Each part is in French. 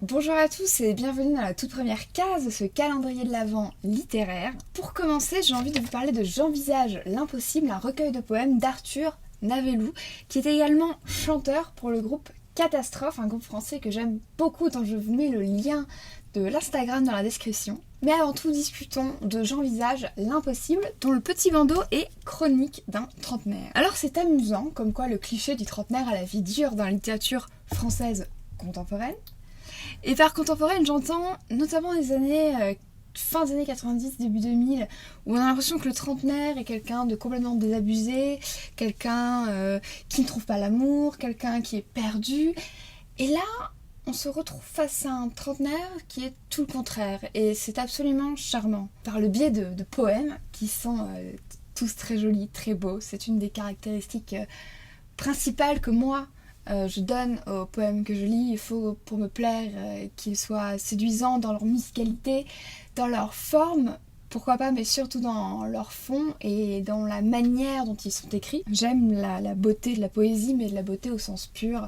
Bonjour à tous et bienvenue dans la toute première case de ce calendrier de l'Avent littéraire. Pour commencer, j'ai envie de vous parler de J'envisage l'impossible, un recueil de poèmes d'Arthur Navellou, qui est également chanteur pour le groupe Catastrophe, un groupe français que j'aime beaucoup, dont je vous mets le lien de l'Instagram dans la description. Mais avant tout, discutons de J'envisage l'impossible, dont le petit bandeau est chronique d'un trentenaire. Alors c'est amusant, comme quoi le cliché du trentenaire a la vie dure dans la littérature française contemporaine. Et par contemporaine, j'entends notamment les années fin des années 90, début 2000, où on a l'impression que le trentenaire est quelqu'un de complètement désabusé, quelqu'un qui ne trouve pas l'amour, quelqu'un qui est perdu. Et là, on se retrouve face à un trentenaire qui est tout le contraire. Et c'est absolument charmant. Par le biais de poèmes qui sont tous très jolis, très beaux. C'est une des caractéristiques principales que moi, je donne aux poèmes que je lis. Il faut, pour me plaire, qu'ils soient séduisants dans leur musicalité, dans leur forme, pourquoi pas, mais surtout dans leur fond et dans la manière dont ils sont écrits. J'aime la beauté de la poésie, mais de la beauté au sens pur,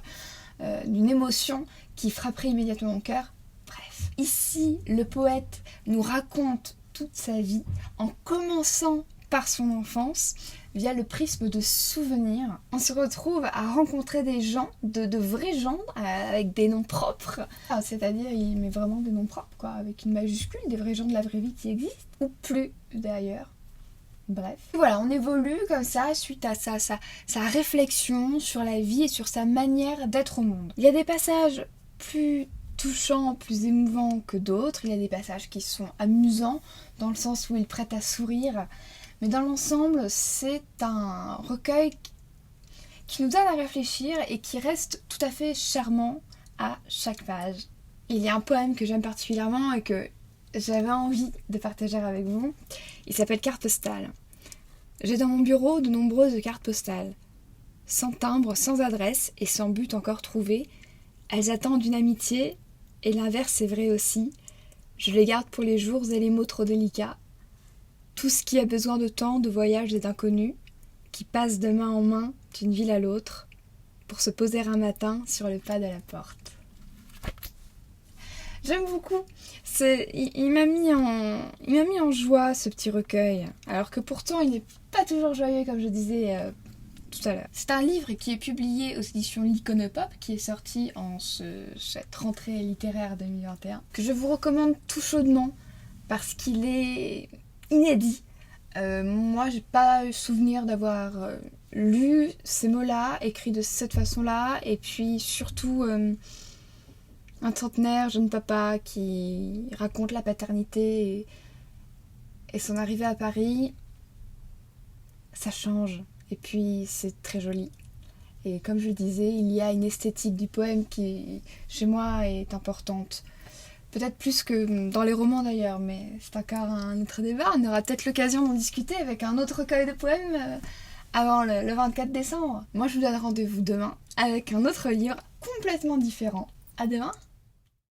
d'une émotion qui frapperait immédiatement mon cœur. Bref, ici, le poète nous raconte toute sa vie en commençant par son enfance, via le prisme de souvenirs. On se retrouve à rencontrer des gens, de vrais gens, avec des noms propres. C'est-à-dire, il met vraiment des noms propres, quoi, avec une majuscule, des vrais gens de la vraie vie qui existent, ou plus d'ailleurs. Bref. Voilà, on évolue comme ça suite à sa réflexion sur la vie et sur sa manière d'être au monde. Il y a des passages plus touchants, plus émouvants que d'autres. Il y a des passages qui sont amusants, dans le sens où il prête à sourire. Mais dans l'ensemble, c'est un recueil qui nous donne à réfléchir et qui reste tout à fait charmant à chaque page. Il y a un poème que j'aime particulièrement et que j'avais envie de partager avec vous. Il s'appelle Carte postale. J'ai dans mon bureau de nombreuses cartes postales. Sans timbre, sans adresse et sans but encore trouvé, elles attendent une amitié, et l'inverse est vrai aussi. Je les garde pour les jours et les mots trop délicats. Tout ce qui a besoin de temps, de voyage et d'inconnu, qui passe de main en main d'une ville à l'autre, pour se poser un matin sur le pas de la porte. J'aime beaucoup. Il m'a mis en joie, ce petit recueil, alors que pourtant il n'est pas toujours joyeux, comme je disais tout à l'heure. C'est un livre qui est publié aux éditions l'Iconopop, qui est sorti en cette rentrée littéraire 2021, que je vous recommande tout chaudement, parce qu'il est inédit. Moi, j'ai pas eu souvenir d'avoir lu ces mots-là, écrits de cette façon-là, et puis surtout un trentenaire, jeune papa, qui raconte la paternité et son arrivée à Paris. Ça change, et puis c'est très joli. Et comme je le disais, il y a une esthétique du poème qui, chez moi, est importante. Peut-être plus que dans les romans d'ailleurs, mais c'est encore un autre débat. On aura peut-être l'occasion d'en discuter avec un autre recueil de poèmes avant le 24 décembre. Moi, je vous donne rendez-vous demain avec un autre livre complètement différent. À demain!